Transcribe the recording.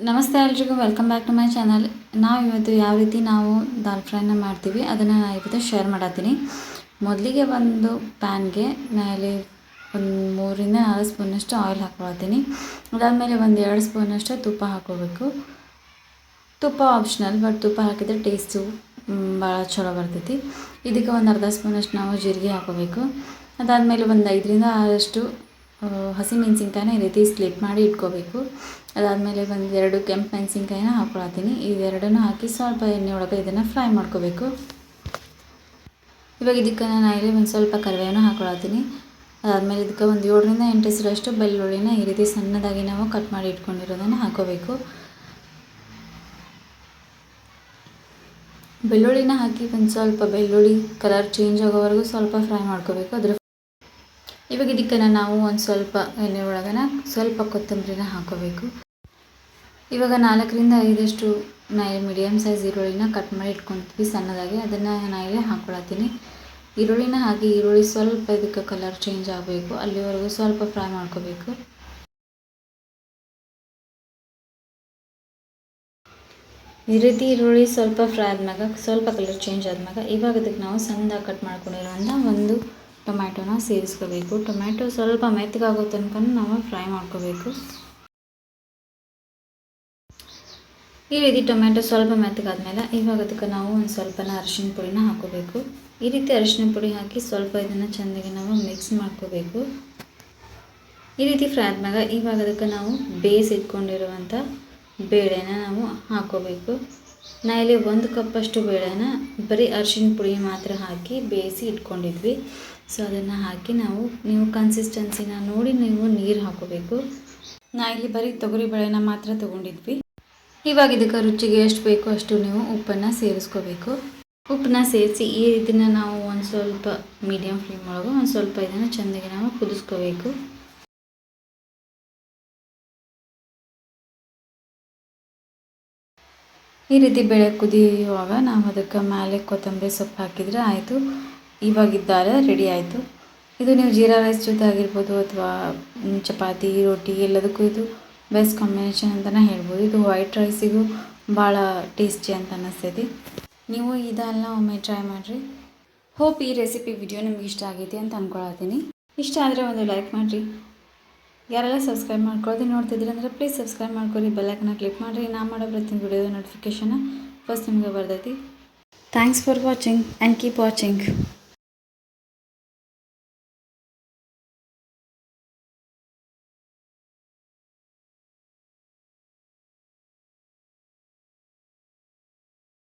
ನಮಸ್ತೆ ಎಲ್ರಿಗೂ, welcome back to my channel. ನಾವು ಇವತ್ತು ಯಾವ ರೀತಿ ದಾಲ್ ಫ್ರೈನ ಮಾಡ್ತೀವಿ ಅದನ್ನು ನಾನು ಇವತ್ತು ಶೇರ್ ಮಾಡತ್ತೀನಿ. ಮೊದಲಿಗೆ ಒಂದು ಪ್ಯಾನ್ಗೆ ಮೇಲೆ ಒಂದು 3-4 ಸ್ಪೂನಷ್ಟು ಆಯಿಲ್ ಹಾಕ್ಕೊಳ್ತೀನಿ. ಅದಾದಮೇಲೆ ಒಂದು 2 ಸ್ಪೂನಷ್ಟು ತುಪ್ಪ ಹಾಕ್ಕೋಬೇಕು. ತುಪ್ಪ ಆಪ್ಷನಲ್, ಬಟ್ ತುಪ್ಪ ಹಾಕಿದರೆ ಟೇಸ್ಟು ಭಾಳ ಚಲೋ ಬರ್ತೈತಿ. ಇದಕ್ಕೆ ಒಂದು ಅರ್ಧ ಸ್ಪೂನಷ್ಟು ನಾವು ಜೀರಿಗೆ ಹಾಕ್ಕೋಬೇಕು. ಅದಾದಮೇಲೆ ಒಂದು 5-6 ಹಸಿಮೆಣಸಿನ್ಕಾಯಿನ ಈ ರೀತಿ ಸ್ಲಿಟ್ ಮಾಡಿ ಇಟ್ಕೋಬೇಕು. ಅದಾದಮೇಲೆ ಒಂದು 2 ಕೆಂಪು ಮೆಣಸಿನ್ಕಾಯಿನ ಹಾಕ್ಕೊಳತ್ತೀನಿ. ಇವೆರಡನ್ನೂ ಹಾಕಿ ಸ್ವಲ್ಪ ಎಣ್ಣೆ ಒಳಗೆ ಇದನ್ನು ಫ್ರೈ ಮಾಡ್ಕೋಬೇಕು. ಇವಾಗ ಇದಕ್ಕೆ ನಾನು ಇಲ್ಲಿ ಒಂದು ಸ್ವಲ್ಪ ಕರಿಬೇವನ್ನ ಹಾಕ್ಕೊಳತ್ತೀನಿ. ಅದಾದಮೇಲೆ ಇದಕ್ಕೆ ಒಂದು 7-8 ಹೆಸರಷ್ಟು ಬೆಳ್ಳುಳ್ಳಿನ ಈ ರೀತಿ ಸಣ್ಣದಾಗಿ ನಾವು ಕಟ್ ಮಾಡಿ ಇಟ್ಕೊಂಡಿರೋದನ್ನು ಹಾಕ್ಕೋಬೇಕು. ಬೆಳ್ಳುಳ್ಳಿನ ಹಾಕಿ ಒಂದು ಸ್ವಲ್ಪ ಬೆಳ್ಳುಳ್ಳಿ ಕಲರ್ ಚೇಂಜ್ ಆಗೋವರೆಗೂ ಸ್ವಲ್ಪ ಫ್ರೈ ಮಾಡ್ಕೋಬೇಕು. ಇವಾಗ ಇದಕ್ಕೆ ನಾವು ಒಂದು ಸ್ವಲ್ಪ ಎಣ್ಣೆ ಒಳಗನ ಸ್ವಲ್ಪ ಕೊತ್ತಂಬರಿನ ಹಾಕ್ಕೋಬೇಕು. ಇವಾಗ 4-5 ಮೀಡಿಯಮ್ ಸೈಜ್ ಈರುಳ್ಳಿನ ಕಟ್ ಮಾಡಿ ಇಟ್ಕೊತೀವಿ ಸಣ್ಣದಾಗಿ. ಅದನ್ನು ನಾನು ಇಲ್ಲಿ ಹಾಕ್ಕೊಳತ್ತೀನಿ. ಈರುಳ್ಳಿನ ಹಾಕಿ ಈರುಳ್ಳಿ ಸ್ವಲ್ಪ ಇದಕ್ಕೆ ಕಲರ್ ಚೇಂಜ್ ಆಗಬೇಕು, ಅಲ್ಲಿವರೆಗೂ ಸ್ವಲ್ಪ ಫ್ರೈ ಮಾಡ್ಕೋಬೇಕು. ಈ ರೀತಿ ಈರುಳ್ಳಿ ಸ್ವಲ್ಪ ಫ್ರೈ ಆದ್ಮ್ಯಾಗ ಸ್ವಲ್ಪ ಕಲರ್ ಚೇಂಜ್ ಆದ್ಮ್ಯಾಗ ಇವಾಗ ಇದಕ್ಕೆ ನಾವು ಸಣ್ಣದಾಗಿ ಕಟ್ ಮಾಡ್ಕೊಂಡಿರೋಂಥ ಒಂದು ಟೊಮ್ಯಾಟೋನ ಸೇರಿಸ್ಕೋಬೇಕು. ಟೊಮ್ಯಾಟೊ ಸ್ವಲ್ಪ ಮೆತ್ತಗಾಗೋ ತನಕ ನಾವು ಫ್ರೈ ಮಾಡ್ಕೋಬೇಕು. ಈ ರೀತಿ ಟೊಮ್ಯಾಟೊ ಸ್ವಲ್ಪ ಮೆತ್ತಗಾದ್ಮೇಲೆ ಇವಾಗ ಅದಕ್ಕೆ ನಾವು ಒಂದು ಸ್ವಲ್ಪನ ಅರಿಶಿನ ಪುಡಿನ ಹಾಕೋಬೇಕು. ಈ ರೀತಿ ಅರಿಶಿನ ಪುಡಿ ಹಾಕಿ ಸ್ವಲ್ಪ ಇದನ್ನು ಚೆಂದಾಗಿ ನಾವು ಮಿಕ್ಸ್ ಮಾಡ್ಕೋಬೇಕು. ಈ ರೀತಿ ಫ್ರೈ ಆದ್ಮ್ಯಾಗ ಇವಾಗ ಅದಕ್ಕೆ ನಾವು ಬೇಯಿಸಿ ಇಟ್ಕೊಂಡಿರುವಂಥ ಬೇಳೆನ ನಾವು ಹಾಕೋಬೇಕು. ನಾ ಇಲ್ಲಿ 1 ಕಪ್ಪಷ್ಟು ಬೇಳೆನ ಬರೀ ಅರಿಶಿನ ಪುಡಿ ಮಾತ್ರ ಹಾಕಿ ಬೇಯಿಸಿ ಇಟ್ಕೊಂಡಿದ್ವಿ. ಸೊ ಅದನ್ನು ಹಾಕಿ ನೀವು ಕನ್ಸಿಸ್ಟೆನ್ಸಿನ ನೋಡಿ ನೀವು ನೀರು ಹಾಕೋಬೇಕು. ನಾ ಇಲ್ಲಿ ಬರೀ ತೊಗರಿ ಬೇಳೆನ ಮಾತ್ರ ತೊಗೊಂಡಿದ್ವಿ. ಇವಾಗ ಇದಕ್ಕೆ ರುಚಿಗೆ ಎಷ್ಟು ಬೇಕೋ ಅಷ್ಟು ನೀವು ಉಪ್ಪನ್ನು ಸೇರಿಸ್ಕೋಬೇಕು. ಉಪ್ಪನ್ನ ಸೇರಿಸಿ ಇದನ್ನು ನಾವು ಒಂದು ಸ್ವಲ್ಪ ಮೀಡಿಯಮ್ ಫ್ಲೇಮ್ ಒಳಗೆ ಒಂದು ಸ್ವಲ್ಪ ಇದನ್ನು ಚೆಂದಾಗಿ ನಾವು ಕುದಿಸ್ಕೋಬೇಕು. ಈ ರೀತಿ ಬೇಳೆ ಕುದಿಯುವಾಗ ನಾವು ಅದಕ್ಕೆ ಮೇಲೆ ಕೊತ್ತಂಬರಿ ಸೊಪ್ಪು ಹಾಕಿದರೆ ಆಯಿತು. ಇವಾಗಿದ್ದಾರೆ ರೆಡಿ ಆಯಿತು. ಇದು ನೀವು ಜೀರಾ ರೈಸ್ ಜೊತೆ ಆಗಿರ್ಬೋದು ಅಥವಾ ಚಪಾತಿ ರೋಟಿ ಎಲ್ಲದಕ್ಕೂ ಇದು ಬೆಸ್ಟ್ ಕಾಂಬಿನೇಷನ್ ಅಂತಲೇ ಹೇಳ್ಬೋದು. ಇದು ವೈಟ್ ರೈಸಿಗೂ ಭಾಳ ಟೇಸ್ಟಿ ಅಂತ ಅನ್ನಿಸ್ತೈತಿ. ನೀವು ಇದೆಲ್ಲ ಒಮ್ಮೆ ಟ್ರೈ ಮಾಡಿರಿ. ಹೋಪ್ ಈ ರೆಸಿಪಿ ವಿಡಿಯೋ ನಿಮ್ಗೆ ಇಷ್ಟ ಆಗೈತಿ ಅಂತ ಅಂದ್ಕೊಳತ್ತೀನಿ. ಇಷ್ಟ ಆದರೆ ಒಂದು ಲೈಕ್ ಮಾಡಿರಿ. ಯಾರೆಲ್ಲ ಸಬ್ಸ್ಕ್ರೈಬ್ ಮಾಡ್ಕೊಳ್ಳೋದು ನೋಡ್ತಿದ್ದೀರಿ ಅಂದರೆ ಪ್ಲೀಸ್ ಸಬ್ಸ್ಕ್ರೈಬ್ ಮಾಡ್ಕೊಳ್ಳಿ. ಬೆಲ್ಲೈಕನ್ನ ಕ್ಲಿಕ್ ಮಾಡಿರಿ. ನಾನು ಮಾಡೋ ಪ್ರತಿಯೊಂದು ವಿಡಿಯೋದ ನೋಟಿಫಿಕೇಷನ್ ಫಸ್ಟ್ ನಿಮಗೆ ಬರ್ತೈತಿ. Thanks for watching and keep watching.